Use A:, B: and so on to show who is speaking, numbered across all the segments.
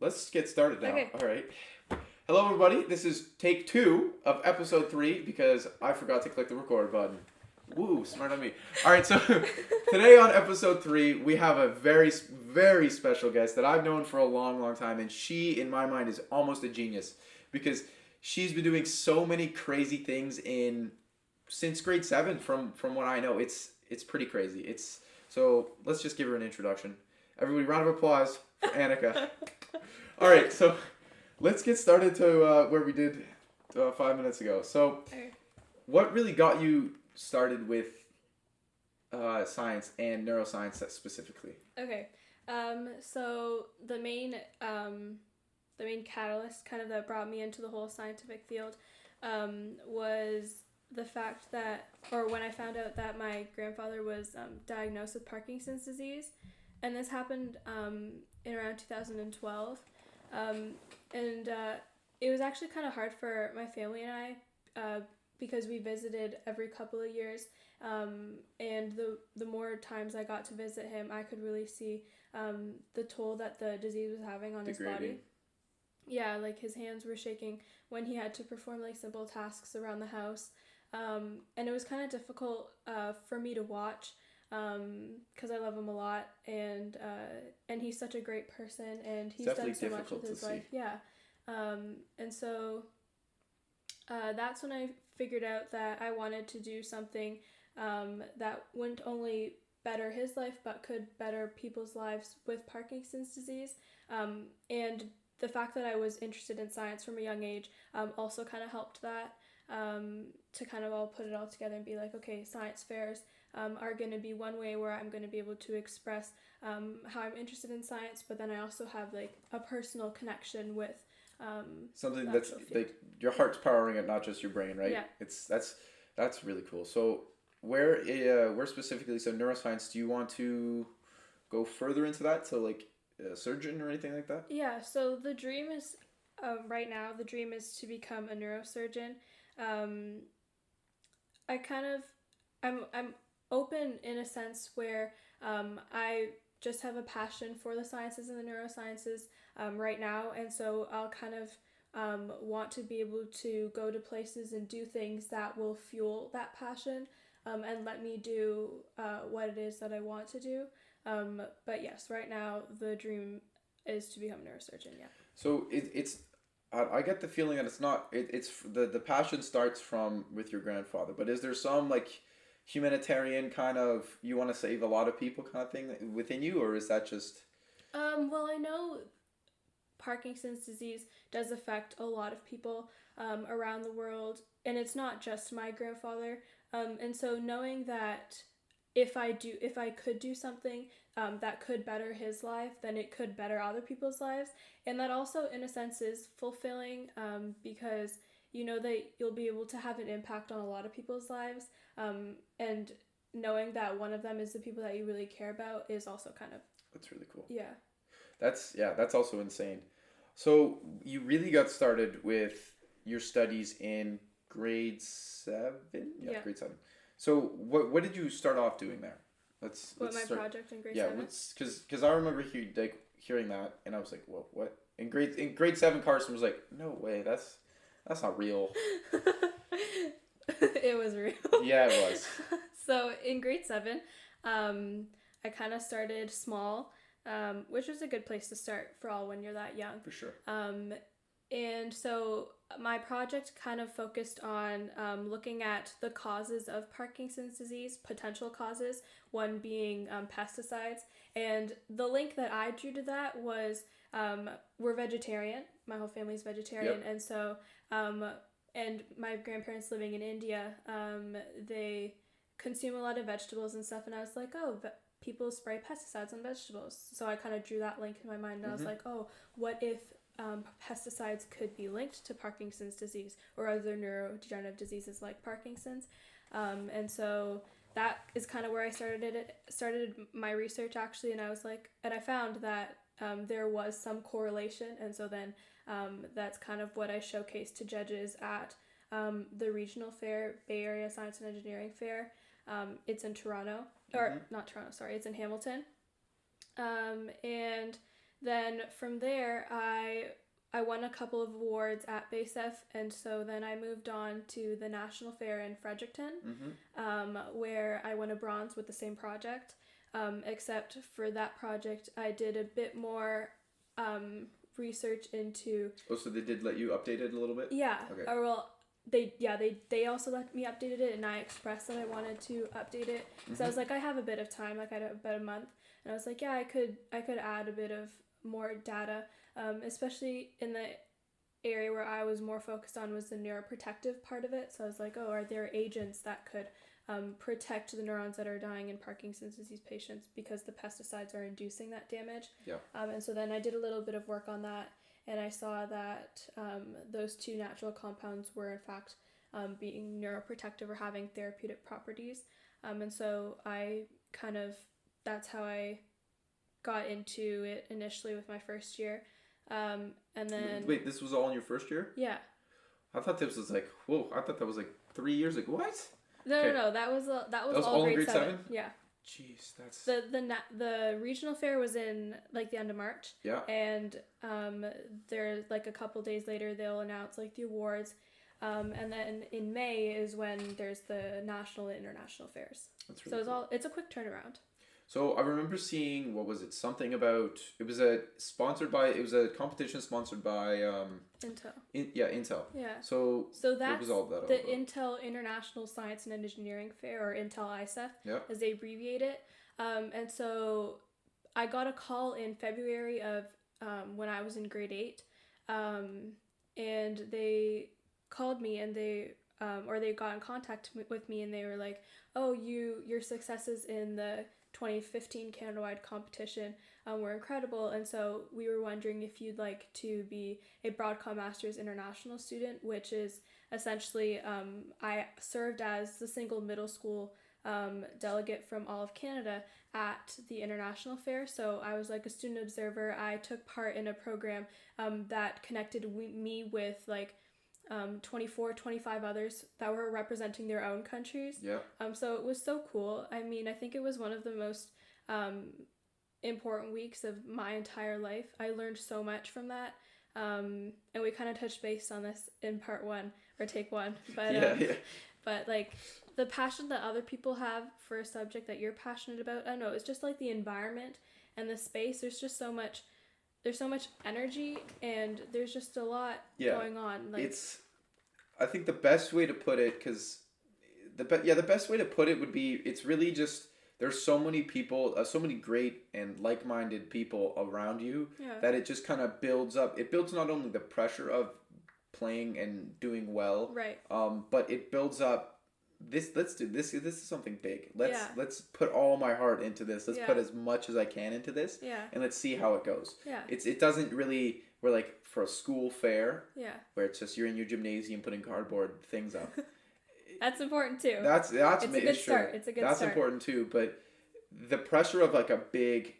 A: let's get started now.
B: Okay.
A: All right. Hello, everybody. This is take 2 of episode 3 because I forgot to click the record button. Woo, smart on me. All right, so today on episode 3, we have a very, very special guest that I've known for a long, long time, and she, in my mind, is almost a genius because she's been doing so many crazy things since grade 7. From what I know, it's pretty crazy. So let's just give her an introduction. Everybody, round of applause for Anika. All right, so let's get started to where we did 5 minutes ago. So, what really got you started with science and neuroscience specifically?
B: Okay. So the main catalyst kind of that brought me into the whole scientific field was the fact that, or when I found out that my grandfather was diagnosed with Parkinson's disease, and this happened in around 2012, and it was actually kind of hard for my family and I because we visited every couple of years, and the more times I got to visit him, I could really see the toll that the disease was having on his body. Yeah, like his hands were shaking when he had to perform like simple tasks around the house, and it was kind of difficult for me to watch because I love him a lot, and he's such a great person, and he's done so much with his life. Yeah, and so that's when I figured out that I wanted to do something that wouldn't only better his life but could better people's lives with Parkinson's disease, and the fact that I was interested in science from a young age also kind of helped that, to kind of all put it all together and be like, okay, science fairs are going to be one way where I'm going to be able to express how I'm interested in science, but then I also have like a personal connection with
A: something that's like your heart's powering it, not just your brain, right? Yeah. That's really cool. So where specifically, so neuroscience, do you want to go further into that to like a surgeon or anything like that?
B: Yeah, so the dream is right now the dream is to become a neurosurgeon. I'm open in a sense where I just have a passion for the sciences and the neurosciences right now, and so I'll kind of want to be able to go to places and do things that will fuel that passion, and let me do what it is that I want to do. But yes, right now the dream is to become a neurosurgeon. Yeah.
A: So it's I get the feeling that it's not it's the passion starts from with your grandfather, but is there some like humanitarian kind of you want to save a lot of people kind of thing within you, or is that just
B: well, I know Parkinson's disease does affect a lot of people around the world, and it's not just my grandfather, and so knowing that if I could do something that could better his life, then it could better other people's lives, and that also in a sense is fulfilling, because you know that you'll be able to have an impact on a lot of people's lives, and knowing that one of them is the people that you really care about is also kind of...
A: That's really cool.
B: Yeah.
A: That's also insane. So you really got started with your studies in grade 7? Yeah, grade 7. So what did you start off doing there? Let's
B: project in grade 7?
A: Yeah, because I remember hearing that, and I was like, whoa, what? In grade 7, Carson was like, no way, that's not real.
B: It was real.
A: Yeah, it was.
B: So in grade 7, I kind of started small, which was a good place to start for all when you're that young.
A: For sure.
B: And so my project kind of focused on looking at the causes of Parkinson's disease, potential causes, one being pesticides. And the link that I drew to that was we're vegetarian. My whole family's vegetarian. Yep. And so, and my grandparents living in India, they consume a lot of vegetables and stuff. And I was like, oh, people spray pesticides on vegetables. So I kind of drew that link in my mind. And I was like, oh, what if pesticides could be linked to Parkinson's disease or other neurodegenerative diseases like Parkinson's, and so that is kind of where I started my research actually, and I found that there was some correlation, and so then that's kind of what I showcased to judges at the regional fair, Bay Area Science and Engineering Fair. It's in Toronto, or not Toronto, sorry, it's in Hamilton, and then from there, I won a couple of awards at BASF, and so then I moved on to the National Fair in Fredericton, where I won a bronze with the same project. Except for that project, I did a bit more research into.
A: Oh, so they did let you update it a little bit?
B: Yeah.
A: Okay.
B: Or well, they also let me update it, and I expressed that I wanted to update it. So I was like, I have a bit of time, like I had about a month, and I was like, yeah, I could add a bit of more data, especially in the area where I was more focused on was the neuroprotective part of it. So I was like, oh, are there agents that could protect the neurons that are dying in Parkinson's disease patients because the pesticides are inducing that damage?
A: Yeah.
B: And so then I did a little bit of work on that, and I saw that those two natural compounds were in fact being neuroprotective or having therapeutic properties. And so that's how I got into it initially with my first year. And then...
A: Wait, this was all in your first year?
B: Yeah.
A: I thought this was like, whoa, I thought that was like 3 years ago. What?
B: No, that was all
A: in
B: grade 7.
A: 7?
B: Yeah.
A: Jeez, that's...
B: The regional fair was in like the end of March.
A: Yeah.
B: And there's like a couple days later they'll announce like the awards. And then in May is when there's the national and international fairs.
A: That's really
B: so it's a quick turnaround.
A: So I remember seeing, what was it? Something about, it was a competition sponsored by
B: Intel.
A: Intel.
B: Yeah.
A: So
B: that's
A: what was all that
B: the
A: about?
B: Intel International Science and Engineering Fair, or Intel ISEF,
A: Yeah.
B: as they abbreviate it. And so I got a call in February of when I was in grade 8, and they called me and they got in contact with me, and they were like, oh, your successes in the 2015 Canada-wide competition were incredible, and so we were wondering if you'd like to be a Broadcom Masters International student, which is essentially I served as the single middle school delegate from all of Canada at the international fair. So I was like a student observer. I took part in a program that connected me with like 24, 25 others that were representing their own countries.
A: Yeah.
B: So it was so cool. I mean, I think it was one of the most important weeks of my entire life. I learned so much from that. And we kind of touched base on this in part 1 or take 1. But but like the passion that other people have for a subject that you're passionate about, I don't know, it's just like the environment and the space. There's so much energy, and there's just a lot going on. Like,
A: I think the best way to put it, because the best way to put it would be, it's really just, there's so many people, so many great and like-minded people around you that it just kind of builds up. It builds not only the pressure of playing and doing well,
B: right?
A: But it builds up. Let's do this. This is something big. Let's put all my heart into this. Let's put as much as I can into this.
B: Yeah.
A: And let's see how it goes.
B: Yeah.
A: It doesn't really, we're like for a school fair.
B: Yeah.
A: Where it's just you're in your gymnasium putting cardboard things up.
B: That's important too.
A: That's
B: it's a good start. It's a good
A: That's
B: start.
A: important too, but the pressure of like a big,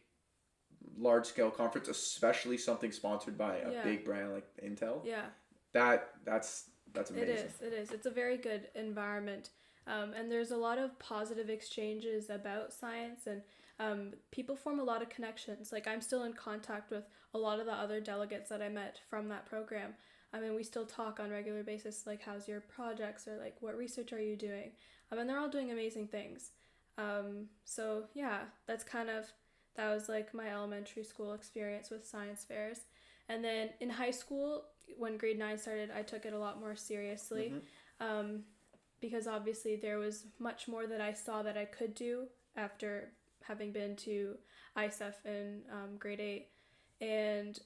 A: large scale conference, especially something sponsored by a big brand like Intel.
B: Yeah.
A: That's amazing.
B: It is. It's a very good environment. And there's a lot of positive exchanges about science, and people form a lot of connections. Like, I'm still in contact with a lot of the other delegates that I met from that program. I mean, we still talk on a regular basis, like, how's your projects, or like, what research are you doing? And they're all doing amazing things. So yeah, that was like my elementary school experience with science fairs. And then in high school, when grade 9 started, I took it a lot more seriously. Because obviously there was much more that I saw that I could do after having been to ISEF in grade 8. And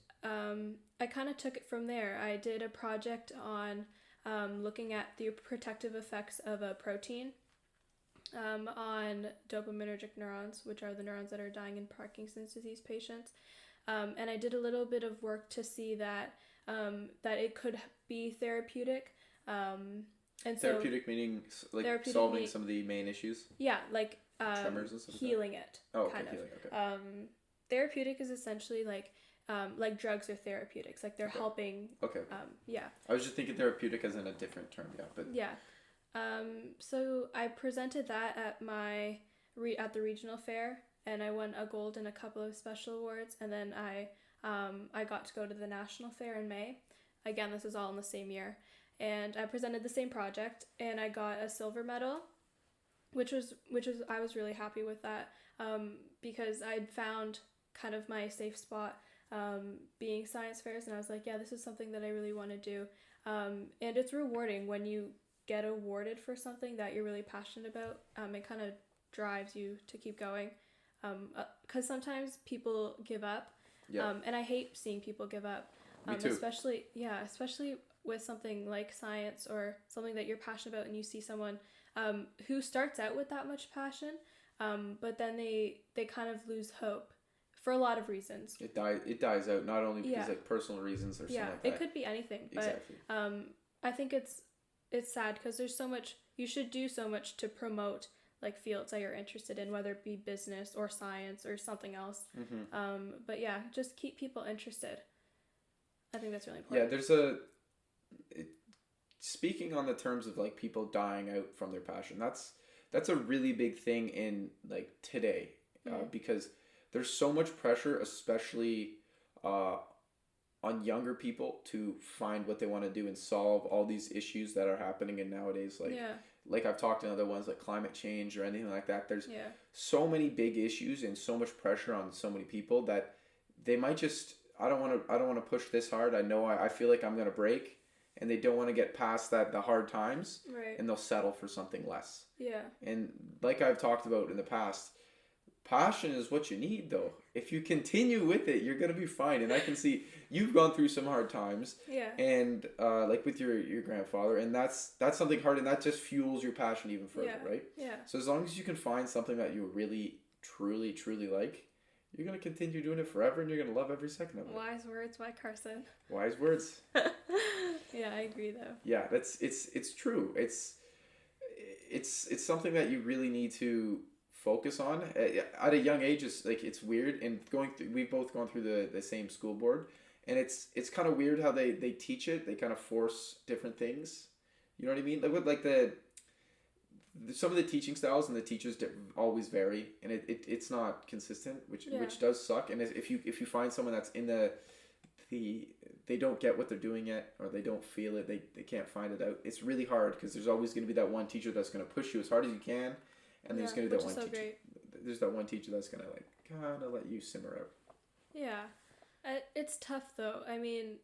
B: I kind of took it from there. I did a project on looking at the protective effects of a protein on dopaminergic neurons, which are the neurons that are dying in Parkinson's disease patients. And I did a little bit of work to see that it could be therapeutic. And
A: therapeutic meaning like solving some of the main issues? Yeah, like tremors and stuff.
B: Healing it.
A: Oh,
B: kind of.
A: Healing, okay.
B: Therapeutic is essentially like drugs are therapeutics. Like they're helping.
A: Okay.
B: Yeah.
A: I was just thinking therapeutic as in a different term, but...
B: Yeah. So I presented that at at the regional fair, and I won a gold and a couple of special awards, and then I I got to go to the national fair in May. Again, this is all in the same year. And I presented the same project, and I got a silver medal, which was I was really happy with that, because I'd found kind of my safe spot, being science fairs, and I was like, yeah, this is something that I really want to do. And it's rewarding when you get awarded for something that you're really passionate about. It kind of drives you to keep going, because sometimes people give up, and I hate seeing people give up,
A: Me too.
B: especially with something like science or something that you're passionate about, and you see someone who starts out with that much passion, but then they kind of lose hope for a lot of reasons.
A: It dies out, not only because like personal reasons or something like that.
B: It could be anything, but
A: Exactly.
B: I think it's sad because there's so much, you should do so much to promote like fields that you're interested in, whether it be business or science or something else. But yeah, just keep people interested. I think that's really important.
A: Yeah, speaking on the terms of like people dying out from their passion, that's a really big thing in like today, because there's so much pressure, especially on younger people, to find what they want to do and solve all these issues that are happening in nowadays, like I've talked in other ones like climate change or anything like that. There's so many big issues and so much pressure on so many people that they might just, I don't want to push this hard. I feel like I'm going to break, and they don't want to get past the hard times, and they'll settle for something less. And like I've talked about in the past, passion is what you need, though. If you continue with it, you're going to be fine. And I can see you've gone through some hard times, and like with your grandfather, and that's something hard, and that just fuels your passion even further, right? So as long as you can find something that you really truly like, you're going to continue doing it forever, and you're going to love every second of it.
B: Wise words by Carson.
A: Wise words.
B: Yeah, I agree though. Yeah,
A: it's true. It's something that you really need to focus on at a young age. It's weird, and we've both gone through the same school board, and it's kind of weird how they teach it. They kind of force different things. You know what I mean? Like some of the teaching styles and the teachers always vary, and it's not consistent, which does suck. And if you find someone that's in they don't get what they're doing yet, or they don't feel it, they can't find it out, it's really hard, because there's always going to be that one teacher that's going to push you as hard as you can, and there's going to be that one teacher. Great. There's that one teacher that's going to like kind of let you simmer out. Yeah.
B: It's tough though. I mean,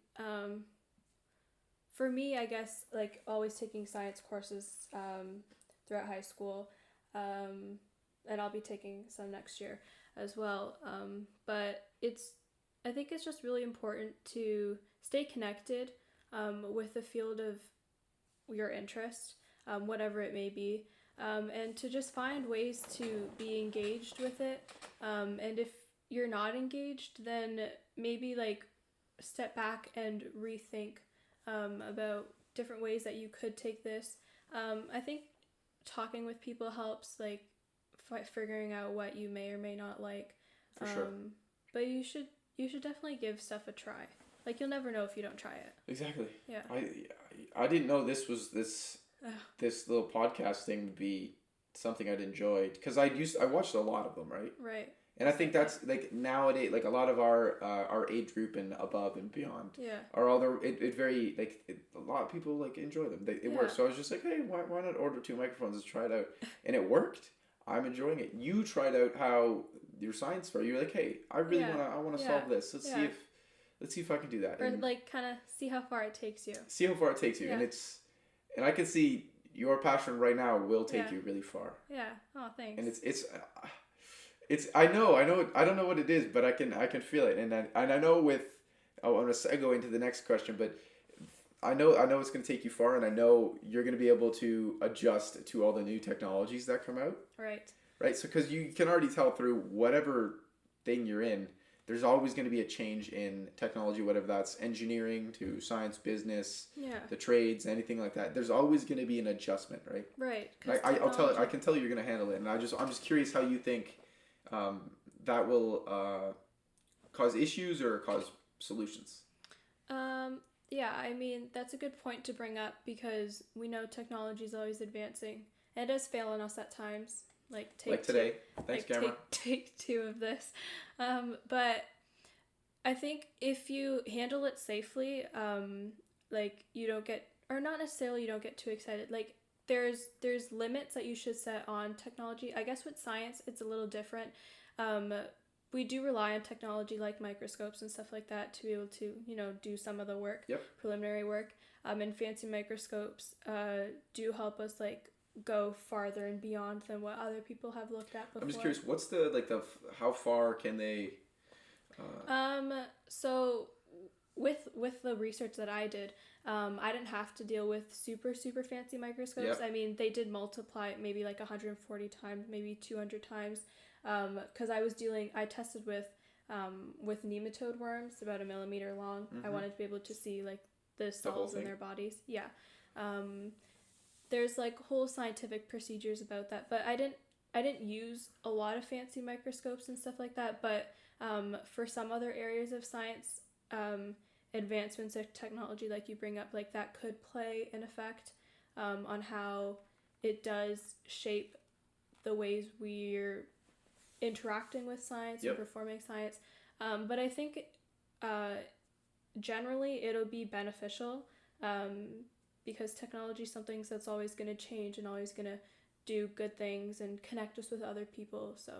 B: for me, I guess, like, always taking science courses throughout high school, and I'll be taking some next year as well, but I think it's just really important to stay connected with the field of your interest, whatever it may be, and to just find ways to be engaged with it, and if you're not engaged, then maybe like step back and rethink about different ways that you could take this. I think talking with people helps, like figuring out what you may or may not like.
A: For sure.
B: But you should definitely give stuff a try. Like, you'll never know if you don't try it.
A: Exactly.
B: Yeah.
A: I didn't know this little podcast thing would be something I'd enjoyed, because I watched a lot of them, right?
B: Right.
A: And I think that's like nowadays, like a lot of our age group and above and beyond are all there. It very a lot of people like enjoy them. It works. So I was just like, hey, why not order 2 microphones and try it out? And it worked. I'm enjoying it. You tried out how your science fair. You're like, hey, I really want to solve this. Let's see if I can do that.
B: Or like kind of see how far it takes you.
A: See how far it takes you, and I can see your passion right now will take you really far.
B: Yeah. Oh, thanks.
A: And it's I know I don't know what it is, but I can feel it, and I know I'm gonna segue into the next question, but I know it's gonna take you far, and I know you're gonna be able to adjust to all the new technologies that come out. Right. So because you can already tell through whatever thing you're in, there's always going to be a change in technology, whatever that's engineering to science, business, the trades, anything like that. There's always going to be an adjustment, right?
B: Right.
A: I can tell you're going to handle it, and I'm just curious how you think that will cause issues or cause solutions.
B: Yeah, I mean, that's a good point to bring up, because we know technology is always advancing, and it does fail on us at times. Like today. Thanks, camera. Take 2 of this. But I think if you handle it safely, like you don't get, or not necessarily you don't get too excited. Like there's limits that you should set on technology. I guess with science it's a little different. Um, we do rely on technology like microscopes and stuff like that to be able to, do some of the work,
A: Yep.
B: preliminary work. And fancy microscopes do help us like go farther and beyond than what other people have looked at before.
A: I'm just curious, what's how far can they?
B: So with the research that I did, I didn't have to deal with super fancy microscopes.
A: Yep.
B: I mean, they did multiply it maybe like 140 times, maybe 200 times, because I tested with nematode worms about 1 millimeter long. I wanted to be able to see like the cells in their bodies. Yeah. There's like whole scientific procedures about that, but I didn't use a lot of fancy microscopes and stuff like that, but for some other areas of science, advancements of technology like you bring up, like that could play an effect on how it does shape the ways we're interacting with science and performing science. But I think generally it'll be beneficial because technology is something that's always going to change and always going to do good things and connect us with other people. So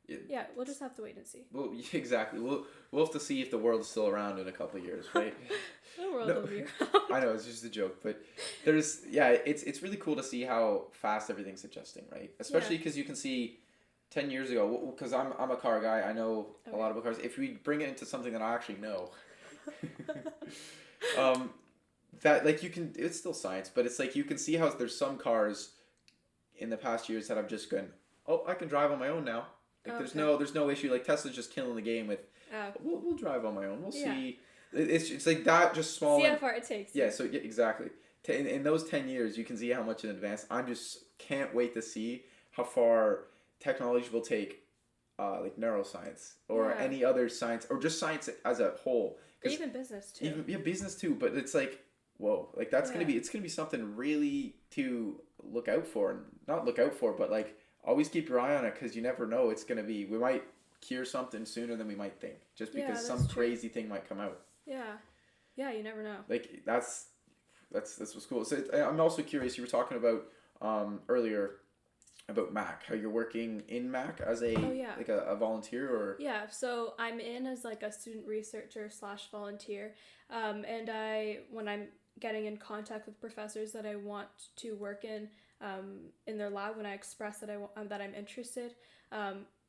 B: yeah, we'll just have to wait and see.
A: Well, exactly. We'll have to see if the world is still around in a couple of years, right?
B: The world will be around.
A: I know, it's just a joke, but it's really cool to see how fast everything's adjusting, right? Especially because you can see 10 years ago, because I'm a car guy, I know a lot about cars. If we bring it into something that I actually know, that like it's still science, but it's like you can see how there's some cars in the past years that I've just gone, oh, I can drive on my own now. Like there's no issue. Like Tesla's just killing the game with, we'll drive on my own. We'll see. It's like that, just small.
B: See how far it takes.
A: Yeah. So exactly. In those 10 years, you can see how much in advance. I just can't wait to see how far technology will take, like neuroscience or any other science or just science as a whole.
B: Even business too.
A: Business too. But it's like, whoa, like it's gonna be something really to look out for, and not look out for, but like always keep your eye on it, because you never know. It's gonna be, we might cure something sooner than we might think, just because some crazy thing might come out.
B: Yeah, you never know.
A: Like that's what's cool. So I'm also curious, you were talking about earlier about Mac, how you're working in Mac as a like a volunteer, or
B: so I'm in as like a student researcher / volunteer, and when I'm getting in contact with professors that I want to work in their lab, when I express that that I'm interested,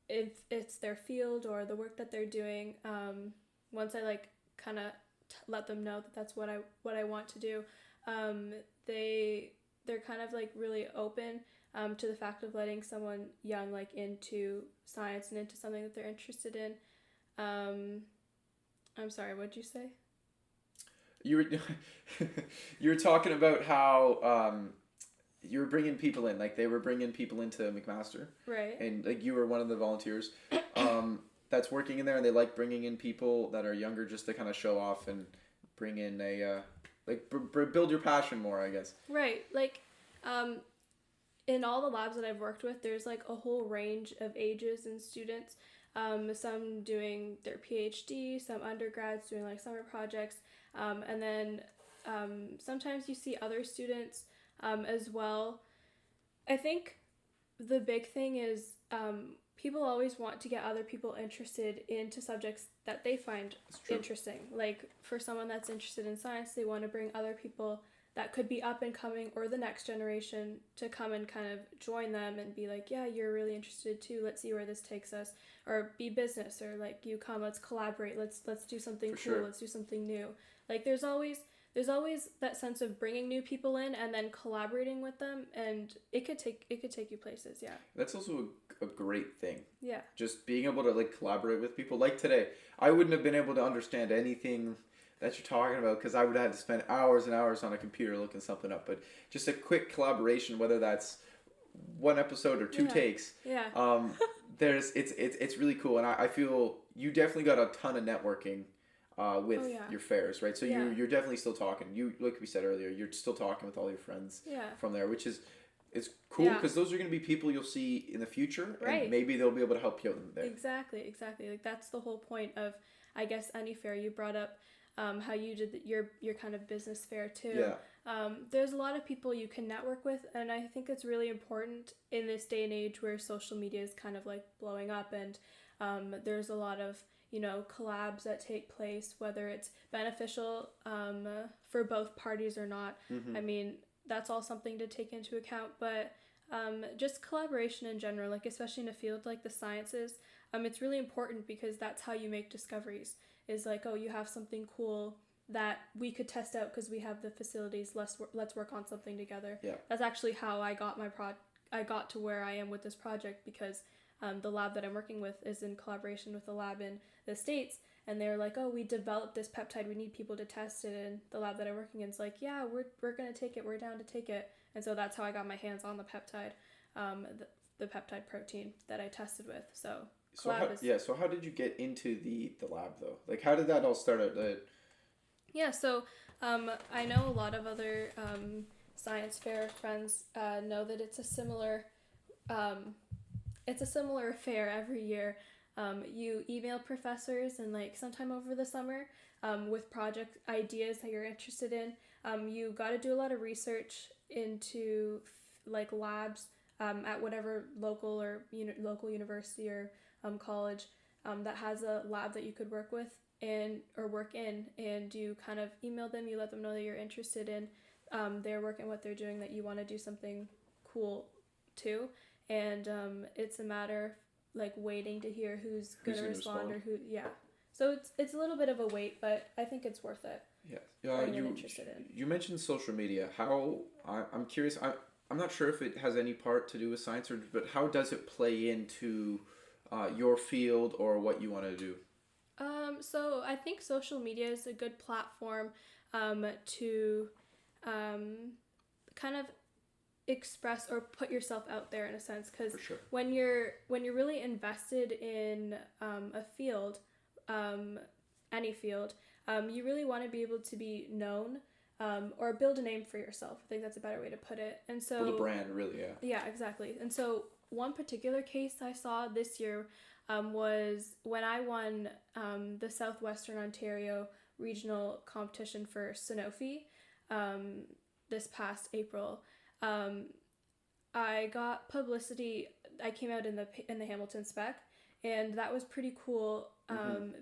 B: if it's their field or the work that they're doing, once I like kind of let them know that that's what I want to do, they're kind of like really open to the fact of letting someone young like into science and into something that they're interested in. I'm sorry, what'd you say?
A: You were talking about how you were bringing people in, like they were bringing people into McMaster,
B: right?
A: And like you were one of the volunteers that's working in there, and they like bringing in people that are younger just to kind of show off and bring in a build your passion more, I guess.
B: Right, like in all the labs that I've worked with, there's like a whole range of ages and students. Some doing their PhD, some undergrads doing like summer projects, and then sometimes you see other students as well. I think the big thing is people always want to get other people interested into subjects that they find interesting. Like for someone that's interested in science, they want to bring other people that could be up and coming or the next generation to come and kind of join them and be like, yeah, you're really interested too. Let's see where this takes us. Or be business, or like, you come, let's collaborate. Let's do something cool. Sure. Let's do something new. Like there's always that sense of bringing new people in and then collaborating with them, and it could take you places. Yeah. That's
A: also a great thing.
B: Yeah.
A: Just being able to like collaborate with people. Like today, I wouldn't have been able to understand anything that you're talking about, because I would have had to spend hours and hours on a computer looking something up. But just a quick collaboration, whether that's one episode or two takes.
B: Yeah.
A: It's really cool, and I feel you definitely got a ton of networking with your fairs, right? So you're definitely still talking. You, like we said earlier, you're still talking with all your friends from there, which is it's cool, because those are going to be people you'll see in the future, and maybe they'll be able to help you out there.
B: Exactly. Like that's the whole point of I guess any fair, you brought up how you did your kind of business fair too.
A: Yeah.
B: There's a lot of people you can network with, and I think it's really important in this day and age where social media is kind of like blowing up, and there's a lot of collabs that take place, whether it's beneficial for both parties or not.
A: Mm-hmm.
B: I mean, that's all something to take into account, but just collaboration in general, like especially in a field like the sciences, it's really important because that's how you make discoveries. Is like, oh, you have something cool that we could test out because we have the facilities. Let's work on something together.
A: Yeah.
B: That's actually how I got I got to where I am with this project, because the lab that I'm working with is in collaboration with a lab in the States, and they're like, oh, we developed this peptide, we need people to test it, and the lab that I'm working in is like, yeah, we're gonna take it, we're down to take it. And so that's how I got my hands on the peptide, the peptide protein that I tested with. So
A: how did you get into the lab though? Like, how did that all start out?
B: Yeah, so I know a lot of other science fair friends know that it's a similar affair every year. You email professors, and like sometime over the summer with project ideas that you're interested in. You got to do a lot of research into like labs at whatever local or local university or college that has a lab that you could work with or work in, and you kind of email them, you let them know that you're interested in their work and what they're doing, that you want to do something cool too, and it's a matter of like waiting to hear who's gonna respond or who. So it's a little bit of a wait, but I think it's worth it.
A: Yes.
B: You're interested in.
A: You mentioned social media. I'm curious. I'm not sure if it has any part to do with science, but how does it play into your field or what you want to do?
B: So I think social media is a good platform to kind of express or put yourself out there in a sense, because
A: sure.
B: when you're really invested in a field, any field, you really want to be able to be known or build a name for yourself. I think that's a better way to put it. And so
A: build a brand, really.
B: Yeah, exactly. And so one particular case I saw this year was when I won the Southwestern Ontario regional competition for Sanofi this past April. I got publicity. I came out in the Hamilton Spec, and that was pretty cool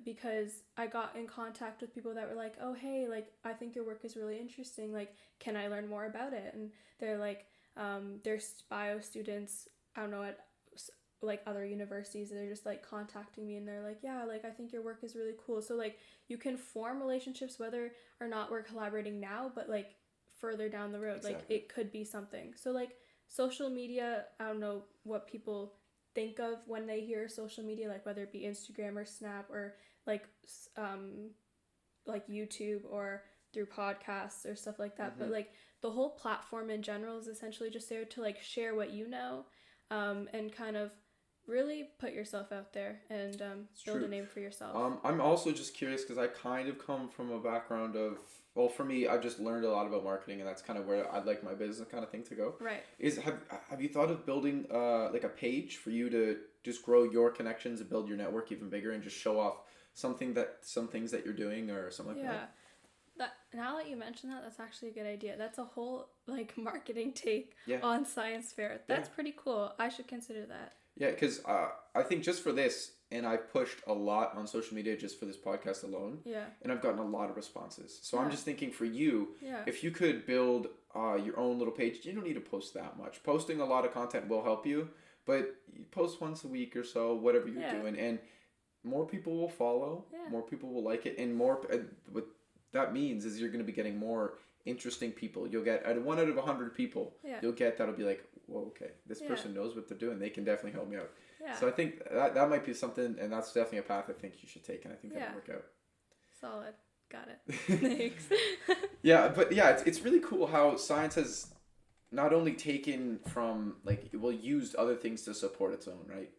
B: because I got in contact with people that were like, oh, hey, like, I think your work is really interesting. Like, can I learn more about it? And they're like, they're bio students, I don't know, at like other universities. They're just like contacting me, and they're like, yeah, like, I think your work is really cool. So like you can form relationships whether or not we're collaborating now, but like further down the road. Exactly. Like it could be something. So like social media, I don't know what people think of when they hear social media, like whether it be Instagram or Snap or like YouTube or through podcasts or stuff like that. But like the whole platform in general is essentially just there to like share what you know and kind of really put yourself out there and build a name for yourself.
A: I'm also just curious because I kind of come from a background of, well, for me, I've just learned a lot about marketing, and that's kind of where I'd like my business kind of thing to go.
B: Right.
A: Have you thought of building like a page for you to just grow your connections and build your network even bigger and just show off some things that you're doing or something like that?
B: Now that you mention that, that's actually a good idea. That's a whole like marketing take
A: Yeah.
B: on science fair. That's pretty cool. I should consider that.
A: Yeah, because I think just for this, and I've pushed a lot on social media just for this podcast alone.
B: Yeah.
A: And I've gotten a lot of responses. So I'm just thinking for you,
B: Yeah.
A: if you could build your own little page, you don't need to post that much. Posting a lot of content will help you, but you post once a week or so, whatever you're doing, and more people will follow, more people will like it, and more. What that means is you're going to be getting more interesting people. You'll get 1 out of 100 people. Yeah. You'll get that'll be like, whoa, okay, this person knows what they're doing. They can definitely help me out. Yeah. So I think that might be something, and that's definitely a path I think you should take, and I think that'll work out.
B: Solid. Got it. Thanks.
A: It's really cool how science has not only taken from used other things to support its own, right?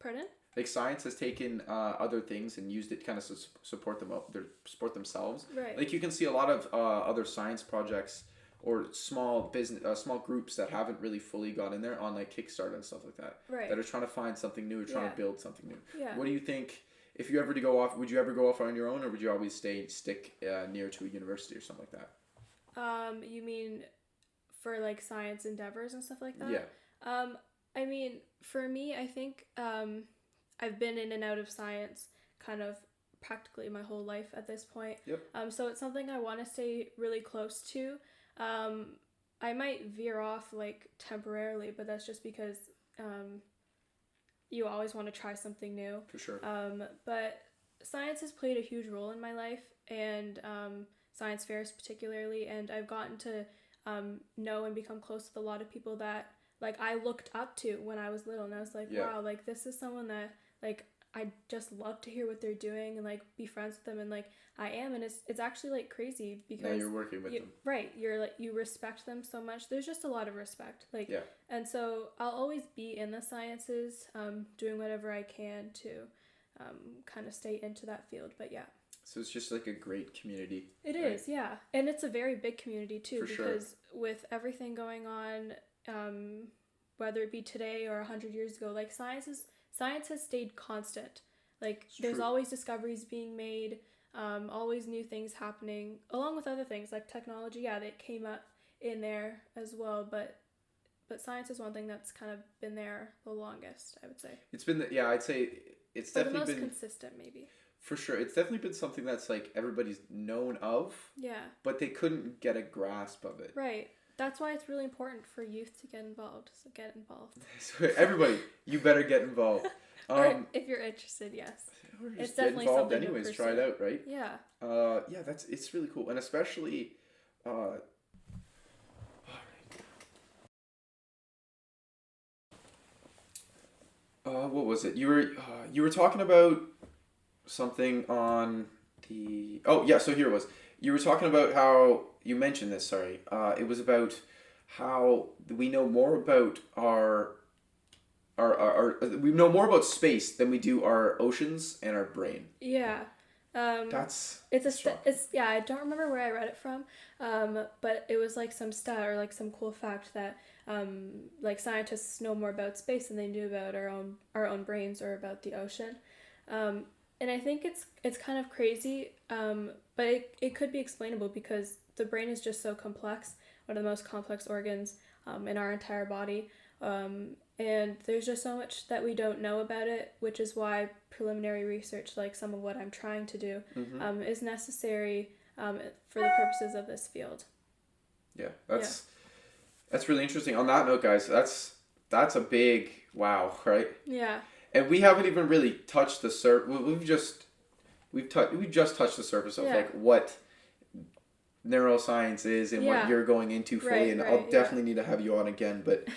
B: Pardon?
A: Like science has taken other things and used it kind of support themselves.
B: Right.
A: Like you can see a lot of other science projects or small groups that haven't really fully got in there on like Kickstarter and stuff like that.
B: Right.
A: That are trying to find something new, or trying to build something new.
B: Yeah.
A: What do you think if you ever to go off, would you ever go off on your own, or would you always stick near to a university or something like that?
B: You mean for like science endeavors and stuff like that?
A: Yeah.
B: I mean, for me, I think I've been in and out of science kind of practically my whole life at this point.
A: Yep.
B: So it's something I want to stay really close to. I might veer off like temporarily, but that's just because you always want to try something new.
A: For sure.
B: But science has played a huge role in my life, and science fairs particularly, and I've gotten to know and become close with a lot of people that like I looked up to when I was little, and I was like, wow, like this is someone that like I just love to hear what they're doing and like be friends with them, and like I am, and it's actually like crazy because
A: now you're working with them.
B: Right, you're like you respect them so much. There's just a lot of respect, like and so I'll always be in the sciences, doing whatever I can to kind of stay into that field. But yeah.
A: So it's just like a great community.
B: It is, yeah, and it's a very big community too,
A: For
B: because with everything going on, whether it be today or 100 years ago, like science has stayed constant. Like there's always discoveries being made, always new things happening, along with other things like technology. Yeah, that came up in there as well, but science is one thing that's kind of been there the longest, I would say.
A: It's been I'd say it's
B: or
A: definitely
B: the most
A: been
B: consistent, maybe.
A: For sure, it's definitely been something that's like everybody's known of.
B: Yeah.
A: But they couldn't get a grasp of it.
B: Right. That's why it's really important for youth to get involved. So get involved.
A: So everybody, you better get involved.
B: Or if you're interested, yes.
A: Or just
B: it's
A: get
B: definitely
A: involved
B: something
A: anyways.
B: to
A: Try it out, right?
B: Yeah.
A: It's really cool, and especially. What was it? You were talking about something on the. Oh yeah, so here it was. You were talking about how you mentioned this. Sorry, it was about how we know more about our we know more about space than we do our oceans and our brain.
B: Yeah.
A: That's
B: I don't remember where I read it from, but it was like some stat or like some cool fact that like scientists know more about space than they do about our own brains or about the ocean, and I think it's kind of crazy, but it could be explainable because the brain is just so complex, one of the most complex organs in our entire body. And there's just so much that we don't know about it, which is why preliminary research, like some of what I'm trying to do, is necessary for the purposes of this field.
A: Yeah, that's really interesting. On that note, guys, that's a big wow, right?
B: Yeah.
A: And we haven't even really touched the We've just touched the surface of like what neuroscience is and what you're going into fully, and I'll definitely need to have you on again, but.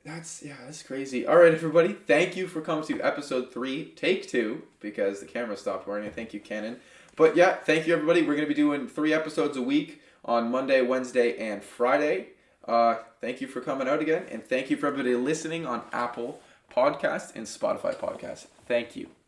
A: That's crazy. All right, everybody. Thank you for coming to episode 3, take 2, because the camera stopped working. Thank you, Canon. But yeah, thank you, everybody. We're going to be doing 3 episodes a week on Monday, Wednesday, and Friday. Thank you for coming out again, and thank you for everybody listening on Apple Podcast and Spotify Podcast. Thank you.